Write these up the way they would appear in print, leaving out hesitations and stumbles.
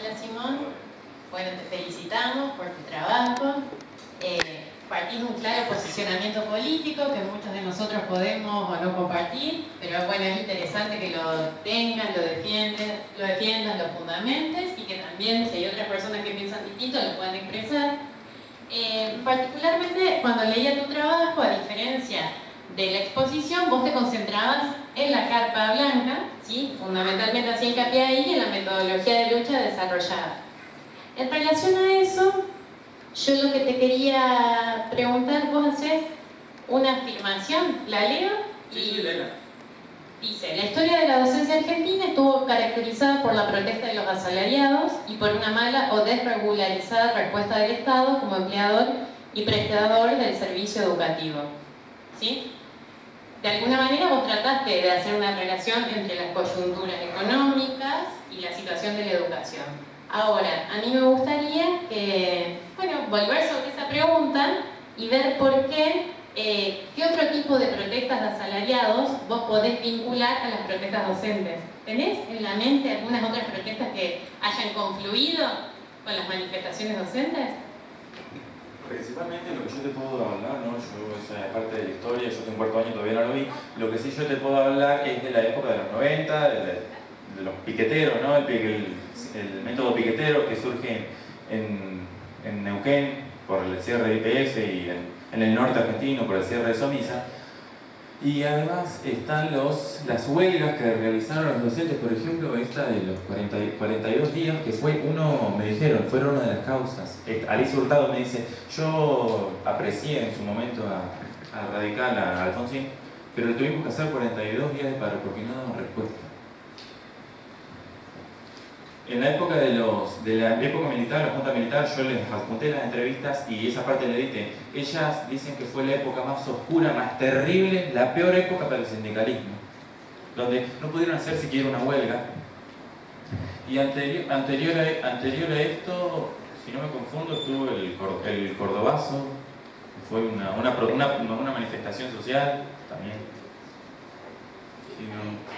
Hola Simón, bueno, te felicitamos por tu trabajo. Partís de un claro posicionamiento político que muchos de nosotros podemos o no compartir, pero bueno, es interesante que lo tengan, lo defiendan, lo fundamentes y que también si hay otras personas que piensan distinto lo puedan expresar. Particularmente cuando leía tu trabajo, a diferencia de la exposición, vos te concentrabas en la carpa blanca, ¿sí? Fundamentalmente hacía hincapié ahí y en la metodología de lucha desarrollada. En relación a eso, yo lo que te quería preguntar, vos hacés una afirmación, ¿la leo? Sí, léela. Dice, la historia de la docencia argentina estuvo caracterizada por la protesta de los asalariados y por una mala o desregularizada respuesta del Estado como empleador y prestador del servicio educativo. ¿Sí? De alguna manera vos trataste de hacer una relación entre las coyunturas económicas y la situación de la educación. Ahora, a mí me gustaría que, volver sobre esa pregunta y ver por qué, qué otro tipo de protestas de asalariados vos podés vincular a las protestas docentes. ¿Tenés en la mente algunas otras protestas que hayan confluido con las manifestaciones docentes? Principalmente lo que yo te puedo hablar, ¿no? Yo esa parte de la historia, yo tengo cuarto año, todavía no lo vi. Lo que sí yo te puedo hablar es de la época de los 90, de los piqueteros, ¿no? El método piquetero que surge en Neuquén por el cierre de IPF y en el norte argentino por el cierre de Somisa. Y además están las huelgas que realizaron los docentes, por ejemplo, esta de los 42 días, que me dijeron, fueron una de las causas. Alicia Hurtado me dice, yo aprecié en su momento a radical, a Alfonsín, pero le tuvimos que hacer 42 días de paro porque no daban respuesta. En la época de la época militar, la Junta Militar, yo les adjunté las entrevistas y esa parte la edité. Ellas dicen que fue la época más oscura, más terrible, la peor época para el sindicalismo, donde no pudieron hacer siquiera una huelga. Y anterior a esto, si no me confundo, estuvo el Cordobazo, fue una manifestación social también. Sí, no.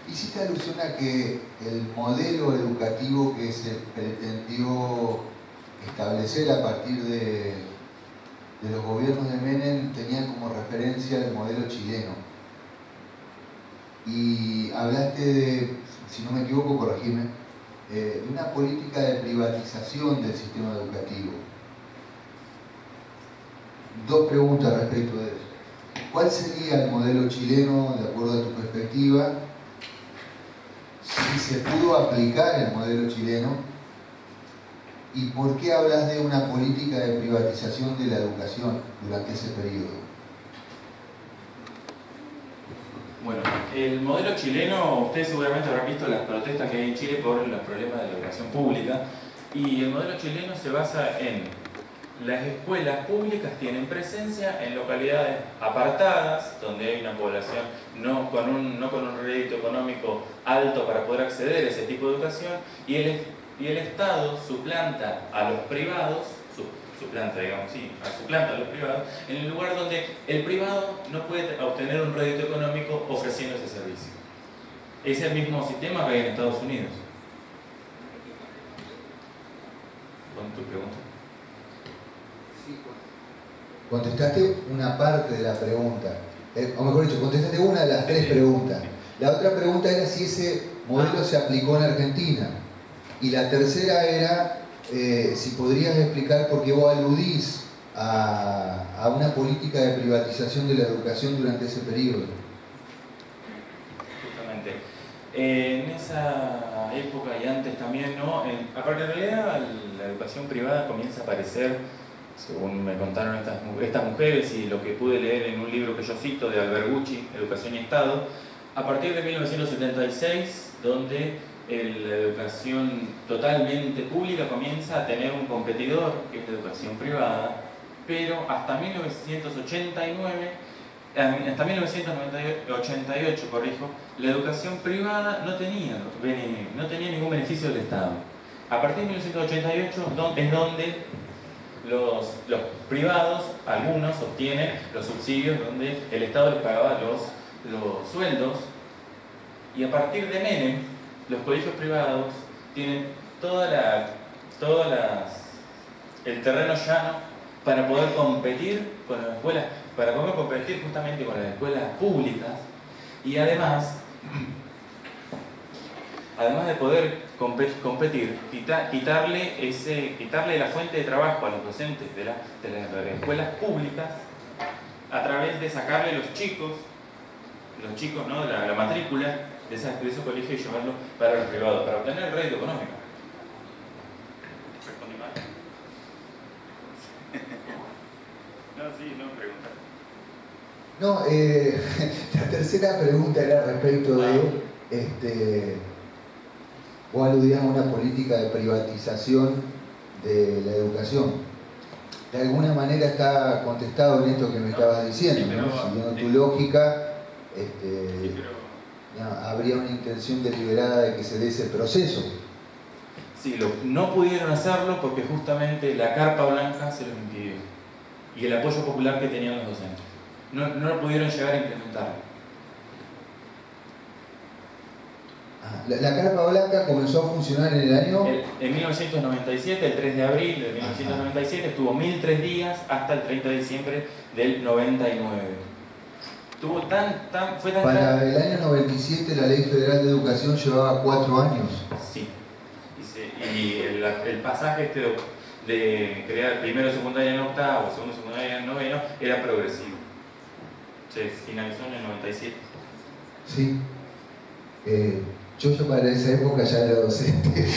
Hiciste alusión a que el modelo educativo que se pretendió establecer a partir de los gobiernos de Menem tenía como referencia el modelo chileno. Y hablaste de, si no me equivoco, corregime, de una política de privatización del sistema educativo. Dos preguntas respecto de eso. ¿Cuál sería el modelo chileno, de acuerdo a tu perspectiva? Si se pudo aplicar el modelo chileno, ¿y por qué hablas de una política de privatización de la educación durante ese periodo? Bueno, el modelo chileno, ustedes seguramente habrán visto las protestas que hay en Chile por los problemas de la educación pública, y el modelo chileno se basa en las escuelas públicas tienen presencia en localidades apartadas, donde hay una población no con un rédito económico alto para poder acceder a ese tipo de educación, y el Estado suplanta a los privados, suplanta a los privados, en el lugar donde el privado no puede obtener un rédito económico ofreciendo ese servicio. Es el mismo sistema que hay en Estados Unidos. ¿Con tu pregunta? Contestaste una parte de la pregunta, o mejor dicho, contestaste una de las tres preguntas. La otra pregunta era si ese modelo se aplicó en Argentina. Y la tercera era si podrías explicar por qué vos aludís a una política de privatización de la educación durante ese periodo. Justamente. En esa época y antes también, ¿no? Aparte, en realidad, la educación privada comienza a aparecer, según me contaron estas mujeres y lo que pude leer en un libro que yo cito de Albergucci, Educación y Estado, a partir de 1976, donde la educación totalmente pública comienza a tener un competidor, que es la educación privada, pero hasta 1988, la educación privada no tenía ningún beneficio del Estado. A partir de 1988 es donde los privados, algunos obtienen los subsidios donde el Estado les pagaba los sueldos, y a partir de Menem, los colegios privados tienen el terreno llano para poder competir con las escuelas, para poder competir justamente con las escuelas públicas, y además de poder competir, quitarle la fuente de trabajo a los docentes de las escuelas públicas a través de sacarle los chicos, ¿no? la matrícula de esos colegios y llevarlo para los privados, para obtener el rédito económico. ¿Respondí mal? No, sí, no, pregunta. No, la tercera pregunta era respecto de, vos aludías a una política de privatización de la educación. De alguna manera está contestado en esto que me estabas diciendo, sí, ¿no? Siguiendo tu lógica, sí, pero... habría una intención deliberada de que se dé ese proceso. Sí, no pudieron hacerlo porque justamente la carpa blanca se los impidió, y el apoyo popular que tenían los docentes. No lo pudieron llegar a implementar. La carpa blanca comenzó a funcionar en el año... En 1997, el 3 de abril de 1997, estuvo 1003 días hasta el 30 de diciembre del 99. Fue tan Para el año 97 la Ley Federal de Educación llevaba 4 años. Sí. Y el pasaje de crear primero secundaria en octavo, segundo secundaria en noveno, era progresivo. Se finalizó en el 97. Sí. Yo para esa época ya era docente.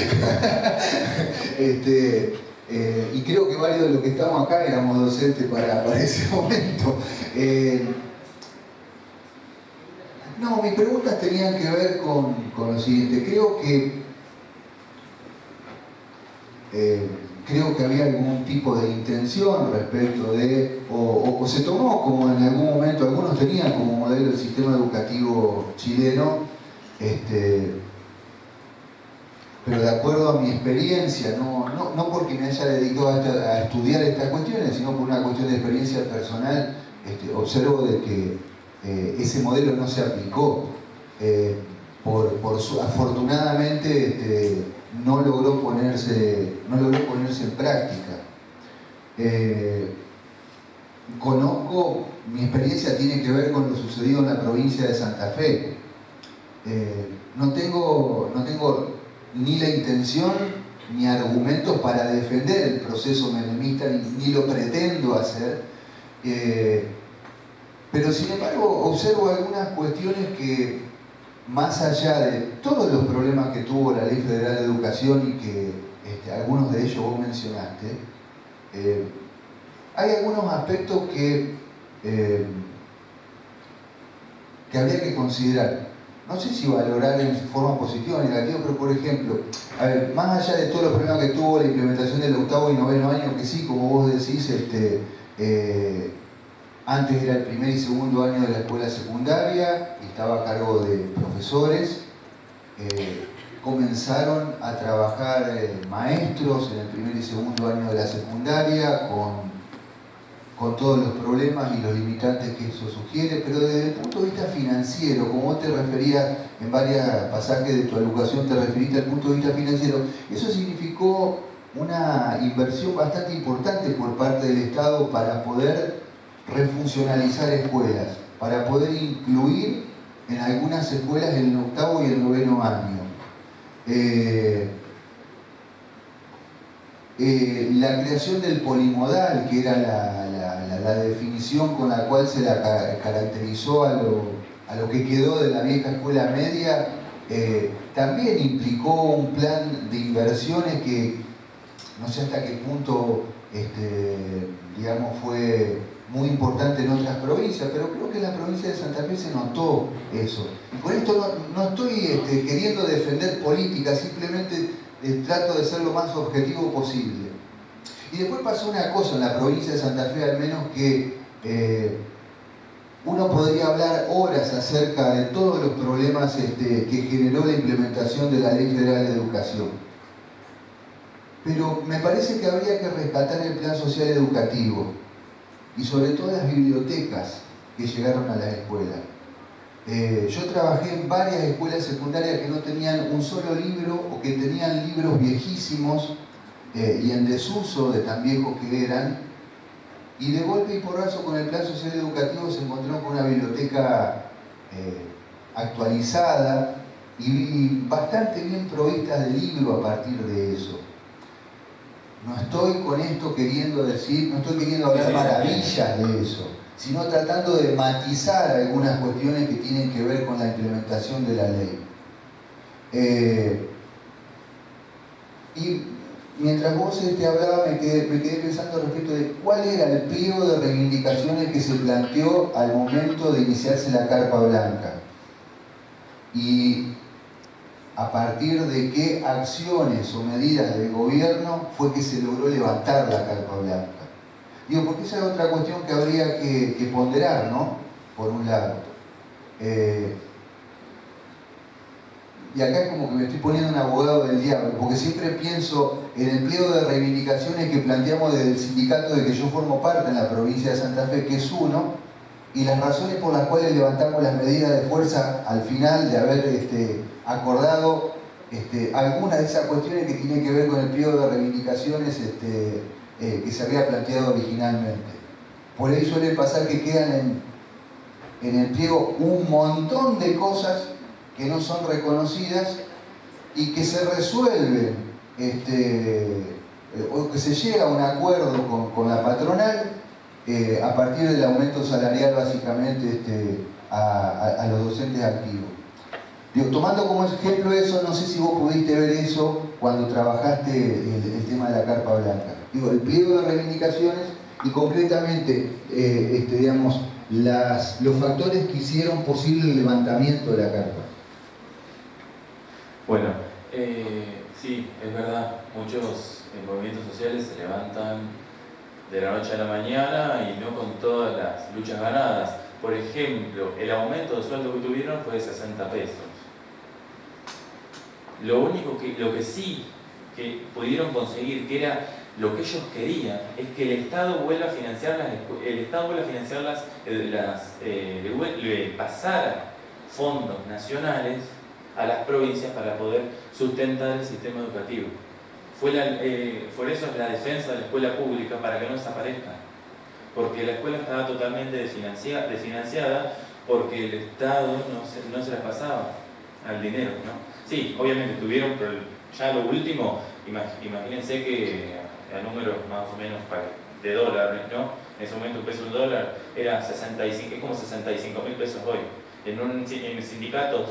Y creo que varios de los que estamos acá éramos docentes para ese momento. No, mis preguntas tenían que ver con lo siguiente. Creo que había algún tipo de intención respecto de, o se tomó como en algún momento, algunos tenían como modelo el sistema educativo chileno, pero de acuerdo a mi experiencia, no porque me haya dedicado a estudiar estas cuestiones, sino por una cuestión de experiencia personal, observo de que ese modelo no se aplicó. Afortunadamente no logró ponerse en práctica. Mi experiencia tiene que ver con lo sucedido en la provincia de Santa Fe. No tengo ni la intención ni argumentos para defender el proceso menemista, ni lo pretendo hacer, pero sin embargo observo algunas cuestiones que, más allá de todos los problemas que tuvo la Ley Federal de Educación y que algunos de ellos vos mencionaste, hay algunos aspectos que habría que considerar. No sé si valorar en forma positiva o negativa, pero por ejemplo, más allá de todos los problemas que tuvo la implementación del octavo y noveno año, que sí, como vos decís, antes era el primer y segundo año de la escuela secundaria y estaba a cargo de profesores. Comenzaron a trabajar maestros en el primer y segundo año de la secundaria con todos los problemas y los limitantes que eso sugiere, pero desde el punto de vista financiero, como vos te referías en varios pasajes de tu educación, te referiste al punto de vista financiero, eso significó una inversión bastante importante por parte del Estado para poder refuncionalizar escuelas, para poder incluir en algunas escuelas el octavo y el noveno año. La creación del polimodal, que era la definición con la cual se la caracterizó a lo que quedó de la vieja escuela media, también implicó un plan de inversiones que no sé hasta qué punto digamos, fue muy importante en otras provincias, pero creo que en la provincia de Santa Fe se notó eso. Y con esto no estoy queriendo defender política, simplemente trato de ser lo más objetivo posible. Y después pasó una cosa en la provincia de Santa Fe, al menos, que uno podría hablar horas acerca de todos los problemas que generó la implementación de la Ley Federal de Educación. pero me parece que habría que rescatar el plan social educativo y sobre todo las bibliotecas que llegaron a las escuelas. Yo trabajé en varias escuelas secundarias que no tenían un solo libro o que tenían libros viejísimos y en desuso de tan viejos que eran, y de golpe y porrazo con el plan social educativo se encontró con una biblioteca actualizada y bastante bien provista de libro a partir de eso. No estoy con esto queriendo decir, no estoy queriendo hablar maravillas de eso, sino tratando de matizar algunas cuestiones que tienen que ver con la implementación de la ley. Y mientras vos hablabas, me quedé pensando respecto de cuál era el pliego de reivindicaciones que se planteó al momento de iniciarse la Carpa Blanca. Y a partir de qué acciones o medidas del gobierno fue que se logró levantar la Carpa Blanca. Digo, porque esa es otra cuestión que habría que ponderar, ¿no? Por un lado. Y acá como que me estoy poniendo un abogado del diablo, porque siempre pienso en el pliego de reivindicaciones que planteamos desde el sindicato de que yo formo parte en la provincia de Santa Fe, que es uno, y las razones por las cuales levantamos las medidas de fuerza al final de haber acordado algunas de esas cuestiones que tienen que ver con el pliego de reivindicaciones que se había planteado originalmente. Por ahí suele pasar que quedan en el pliego un montón de cosas que no son reconocidas y que se resuelven o que se llega a un acuerdo con la patronal a partir del aumento salarial básicamente a los docentes activos. Digo, tomando como ejemplo eso, no sé si vos pudiste ver eso cuando trabajaste el tema de la Carpa Blanca. Digo, el pliego de reivindicaciones y concretamente, digamos, los factores que hicieron posible el levantamiento de la Carpa. Bueno, sí, es verdad, muchos movimientos sociales se levantan de la noche a la mañana y no con todas las luchas ganadas. Por ejemplo, el aumento de sueldo que tuvieron fue de 60 pesos. Lo que sí que pudieron conseguir, que era lo que ellos querían, es que el Estado vuelva a financiar le pasara fondos nacionales a las provincias para poder sustentar el sistema educativo. Por eso es la defensa de la escuela pública, para que no desaparezca. Porque la escuela estaba totalmente desfinanciada porque el Estado no se la pasaba al dinero, ¿no? Sí, obviamente tuvieron, pero ya lo último, imagínense que a números más o menos de dólares, ¿no? En ese momento un peso un dólar era 65, es como 65.000 pesos hoy. En sindicatos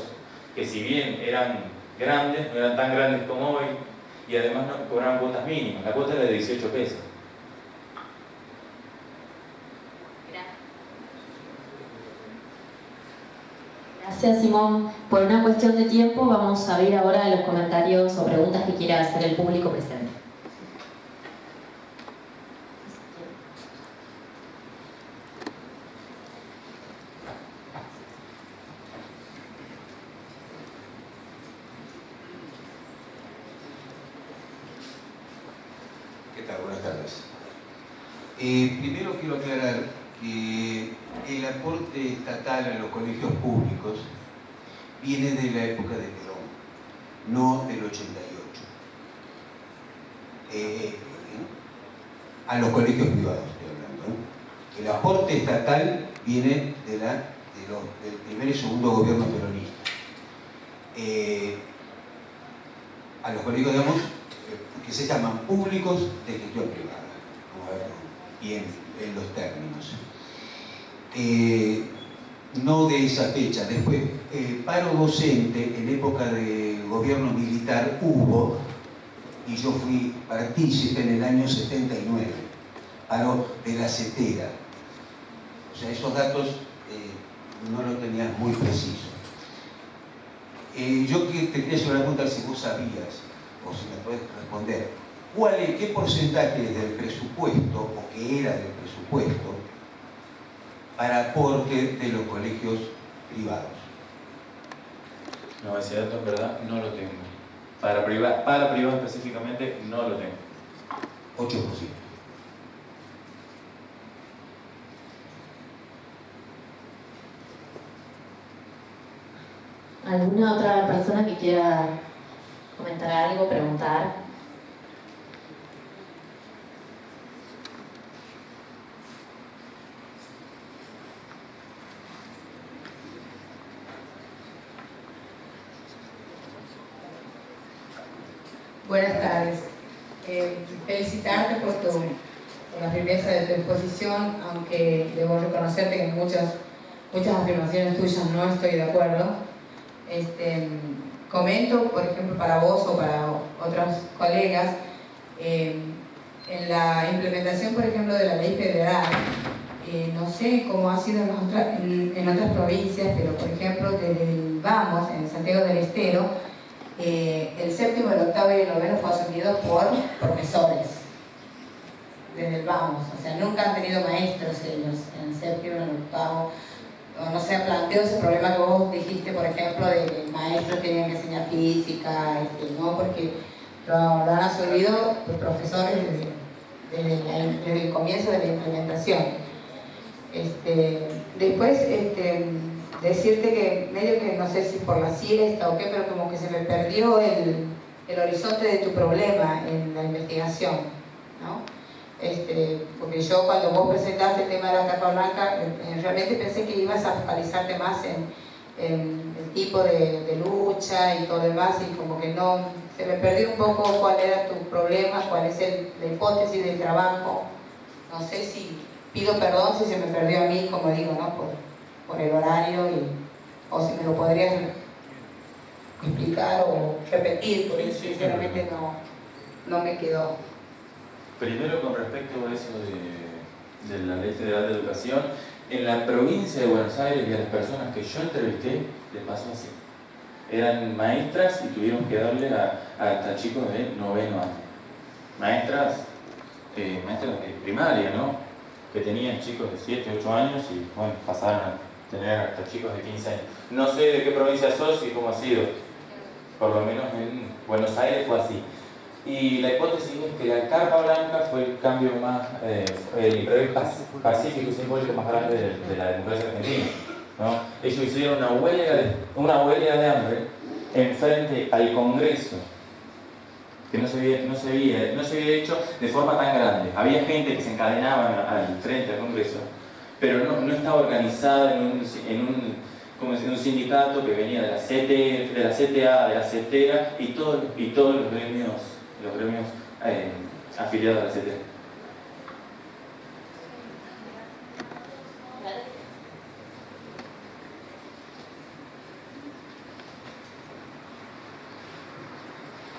que si bien eran grandes, no eran tan grandes como hoy, y además no cobraban cuotas mínimas. La cuota era de 18 pesos. Gracias, Simón. Por una cuestión de tiempo vamos a ver ahora los comentarios o preguntas que quiera hacer el público presente. ¿Qué tal? Buenas tardes. Primero quiero aclarar que el aporte estatal a los colegios públicos viene de la época de Perón, no del 88. A los colegios privados estoy hablando, ¿no? El aporte estatal viene del primer y segundo gobierno peronista. A los colegios, digamos, que se llaman públicos de gestión privada. Vamos a ver bien en los términos. No de esa fecha. Después, paro docente en época de gobierno militar hubo, y yo fui partícipe en el año 79, paro de la CETERA. O sea, esos datos no los tenías muy precisos. Yo te quería hacer una pregunta si vos sabías, o si me podés responder, ¿qué porcentaje del presupuesto, o qué era del presupuesto, para aporte de los colegios privados? No, ese dato en verdad no lo tengo. Para privado específicamente no lo tengo. 8%. ¿Alguna otra persona que quiera comentar algo, preguntar? Buenas tardes. Felicitarte por la firmeza de tu exposición, aunque debo reconocerte que en muchas afirmaciones tuyas no estoy de acuerdo. Comento, por ejemplo, para vos o para otros colegas, en la implementación, por ejemplo, de la ley federal, no sé cómo ha sido en otras provincias, pero por ejemplo, desde el Vamos, en Santiago del Estero, el séptimo, el octavo y el noveno fue asumido por profesores desde el Vamos, o sea, nunca han tenido maestros ellos en el séptimo, en el octavo. No se ha planteado ese problema que vos dijiste, por ejemplo, de que maestros tenían que enseñar física, ¿no? Porque lo han asumido los profesores desde el comienzo de la implementación. Después, decirte que medio que no sé si por la siesta o qué, pero como que se me perdió el horizonte de tu problema en la investigación, ¿no? Porque yo cuando vos presentaste el tema de la capa blanca, realmente pensé que ibas a focalizarte más en el tipo de lucha y todo lo demás, y como que no, se me perdió un poco cuál era tu problema, cuál es la hipótesis del trabajo. No sé si, pido perdón si se me perdió a mí, como digo, ¿no? Por el horario, o si me lo podrías explicar o repetir, porque sinceramente no me quedó. Primero, con respecto a eso de la Ley Federal de Educación, en la provincia de Buenos Aires y a las personas que yo entrevisté, les pasó así. Eran maestras y tuvieron que darle a chicos de noveno año. Maestras de primaria, ¿no? Que tenían chicos de 7, 8 años y bueno, pasaron a tener hasta chicos de 15 años. No sé de qué provincia sos y cómo ha sido. Por lo menos en Buenos Aires fue así. Y la hipótesis es que la carpa blanca fue el cambio más, el pacífico y simbólico más grande de la democracia argentina, ¿no? Ellos hicieron una huelga de hambre enfrente al Congreso, que no se había hecho de forma tan grande. Había gente que se encadenaba al frente al Congreso, pero no estaba organizada en un sindicato que venía de la CTA, de la CETERA y todos los gremios afiliados a la CETERA.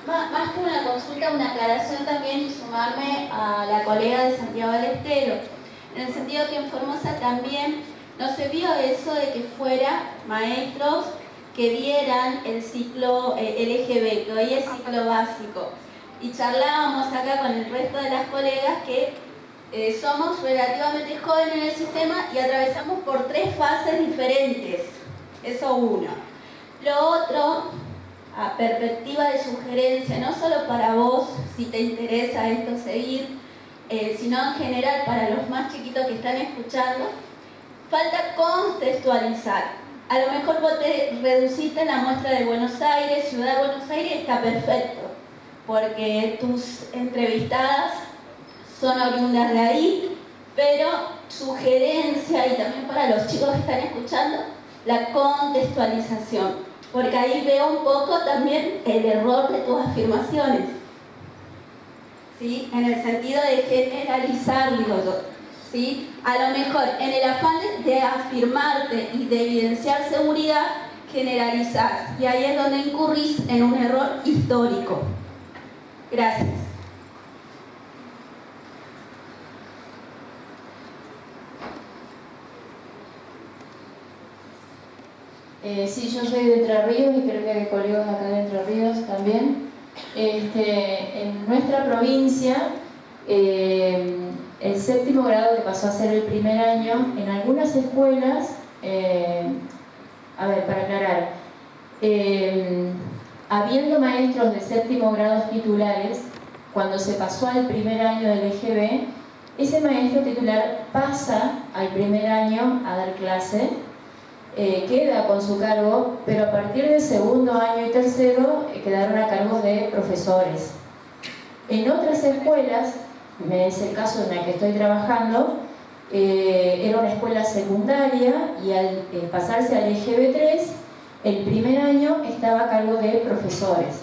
Más que una consulta, una aclaración también y sumarme a la colega de Santiago del Estero, en el sentido que en Formosa también no se vio eso de que fuera maestros que dieran el ciclo LGB, que hoy es ciclo básico. Y charlábamos acá con el resto de las colegas que somos relativamente jóvenes en el sistema y atravesamos por 3 fases diferentes. Eso uno. Lo otro, a perspectiva de sugerencia, no solo para vos, si te interesa esto seguir, sino en general para los más chiquitos que están escuchando, falta contextualizar. A lo mejor vos te reduciste en la muestra de Buenos Aires, Ciudad de Buenos Aires, está perfecto, porque tus entrevistadas son oriundas de ahí, pero sugerencia, y también para los chicos que están escuchando, la contextualización, porque ahí veo un poco también el error de tus afirmaciones, ¿sí? En el sentido de generalizar, digo yo, ¿sí? A lo mejor en el afán de afirmarte y de evidenciar seguridad, generalizás, y ahí es donde incurrís en un error histórico. Gracias. Sí, yo soy de Entre Ríos y creo que hay colegas acá de Entre Ríos también. En nuestra provincia, el séptimo grado, que pasó a ser el primer año, en algunas escuelas, para aclarar, habiendo maestros de séptimo grado titulares, cuando se pasó al primer año del EGB, ese maestro titular pasa al primer año a dar clase, queda con su cargo, pero a partir del segundo año y tercero quedaron a cargo de profesores. En otras escuelas, es el caso en el que estoy trabajando, era una escuela secundaria y al pasarse al EGB 3, el primer año estaba a cargo de profesores.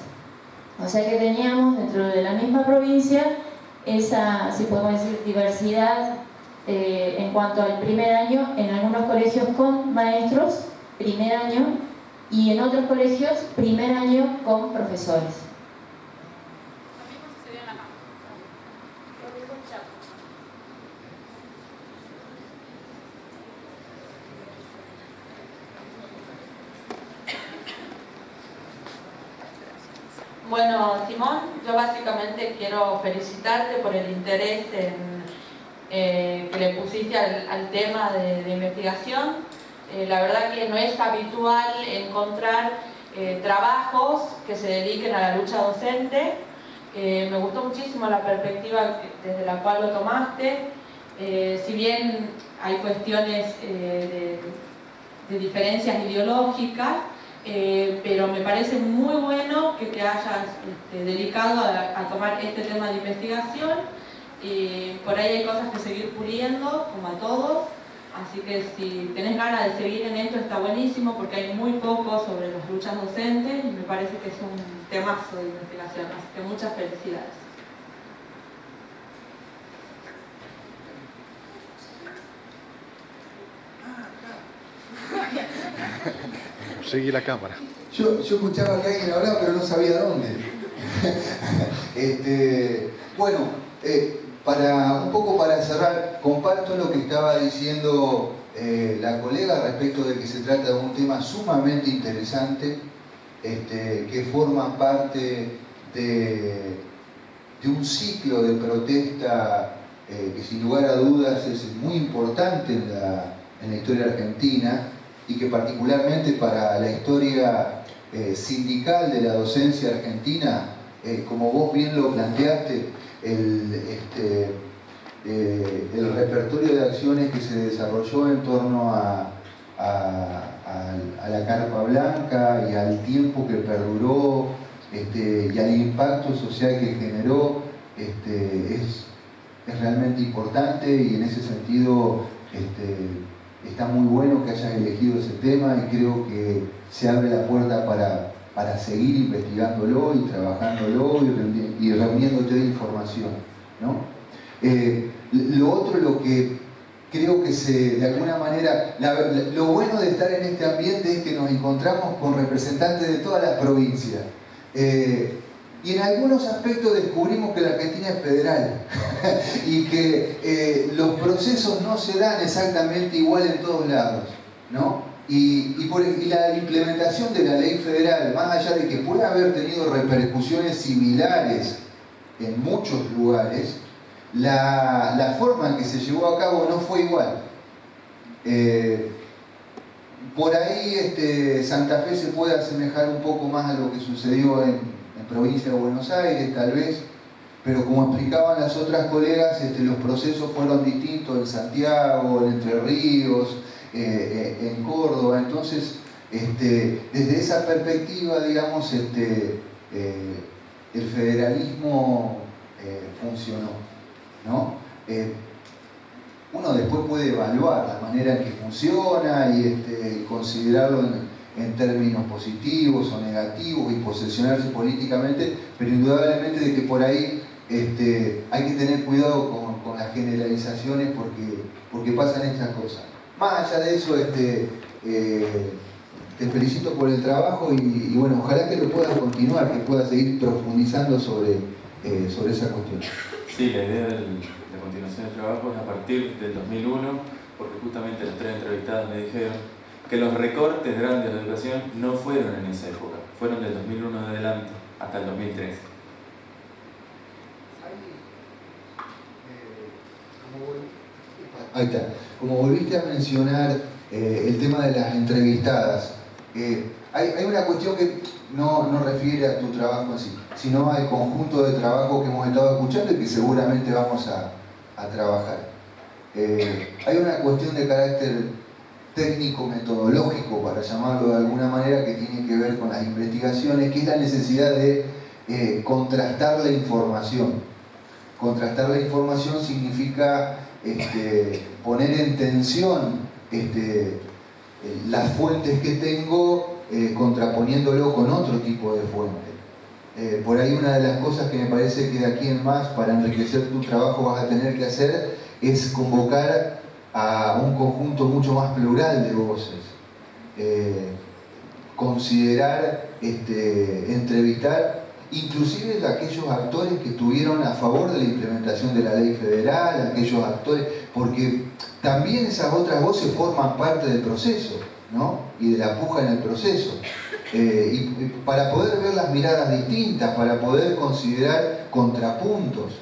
O sea que teníamos dentro de la misma provincia esa, si podemos decir, diversidad en cuanto al primer año, en algunos colegios con maestros, primer año, y en otros colegios, primer año con profesores. Bueno, Simón, yo básicamente quiero felicitarte por el interés que le pusiste al tema de investigación. La verdad que no es habitual encontrar trabajos que se dediquen a la lucha docente. Me gustó muchísimo la perspectiva desde la cual lo tomaste. Si bien hay cuestiones de diferencias ideológicas, pero me parece muy bueno que te hayas dedicado a tomar este tema de investigación. Por ahí hay cosas que seguir puliendo, como a todos, así que si tenés ganas de seguir en esto está buenísimo, porque hay muy poco sobre las luchas docentes y me parece que es un temazo de investigación, así que muchas felicidades. Seguí la cámara. Yo escuchaba que alguien hablaba, pero no sabía dónde. Bueno, un poco para cerrar, comparto lo que estaba diciendo la colega respecto de que se trata de un tema sumamente interesante, que forma parte de un ciclo de protesta que sin lugar a dudas es muy importante en la historia argentina, y que particularmente para la historia sindical de la docencia argentina, como vos bien lo planteaste, el repertorio de acciones que se desarrolló en torno a la Carpa Blanca y al tiempo que perduró y al impacto social que generó, es realmente importante, y en ese sentido está muy bueno que hayas elegido ese tema, y creo que se abre la puerta para seguir investigándolo y trabajándolo y reuniéndote de información, ¿no? Lo otro, lo que creo que de alguna manera, lo bueno de estar en este ambiente es que nos encontramos con representantes de todas las provincias. Y en algunos aspectos descubrimos que la Argentina es federal y que los procesos no se dan exactamente igual en todos lados, ¿no? Y la implementación de la ley federal, más allá de que puede haber tenido repercusiones similares en muchos lugares, la forma en que se llevó a cabo no fue igual. Por ahí Santa Fe se puede asemejar un poco más a lo que sucedió en provincia de Buenos Aires, tal vez, pero como explicaban las otras colegas, los procesos fueron distintos en Santiago, en Entre Ríos, en Córdoba. Entonces, desde esa perspectiva, digamos, el federalismo funcionó, ¿no? Uno después puede evaluar la manera en que funciona y considerarlo en términos positivos o negativos y posesionarse políticamente, pero indudablemente de que por ahí hay que tener cuidado con las generalizaciones porque pasan estas cosas. Más allá de eso, te felicito por el trabajo y bueno, ojalá que lo puedas continuar, que puedas seguir profundizando sobre esa cuestión. Sí, la idea de continuación del trabajo es a partir del 2001, porque justamente los tres entrevistados me dijeron que los recortes grandes de educación no fueron en esa época, fueron del 2001 en adelante, hasta el 2003. Ahí está. Como volviste a mencionar el tema de las entrevistadas, Hay una cuestión que no refiere a tu trabajo en sí, sino al conjunto de trabajo que hemos estado escuchando y que seguramente vamos a trabajar. Hay una cuestión de carácter técnico-metodológico, para llamarlo de alguna manera, que tiene que ver con las investigaciones, que es la necesidad de contrastar la información. Contrastar la información significa poner en tensión las fuentes que tengo, contraponiéndolo con otro tipo de fuente. Por ahí una de las cosas que me parece que de aquí en más, para enriquecer tu trabajo, vas a tener que hacer es convocar a un conjunto mucho más plural de voces. Considerar, entrevistar inclusive aquellos actores que estuvieron a favor de la implementación de la ley federal, aquellos actores, porque también esas otras voces forman parte del proceso, ¿no? Y de la puja en el proceso. Y para poder ver las miradas distintas, para poder considerar contrapuntos,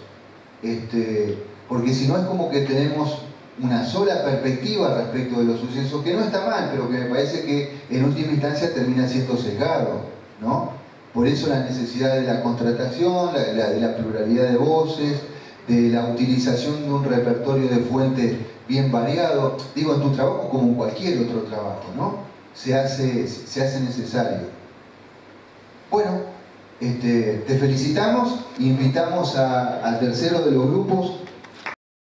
porque si no es como que tenemos una sola perspectiva respecto de los sucesos, que no está mal, pero que me parece que en última instancia termina siendo sesgado, ¿no? Por eso la necesidad de la contratación, de la pluralidad de voces, de la utilización de un repertorio de fuentes bien variado, digo, en tu trabajo como en cualquier otro trabajo, ¿no? Se hace necesario. Bueno, te felicitamos, invitamos al tercero de los grupos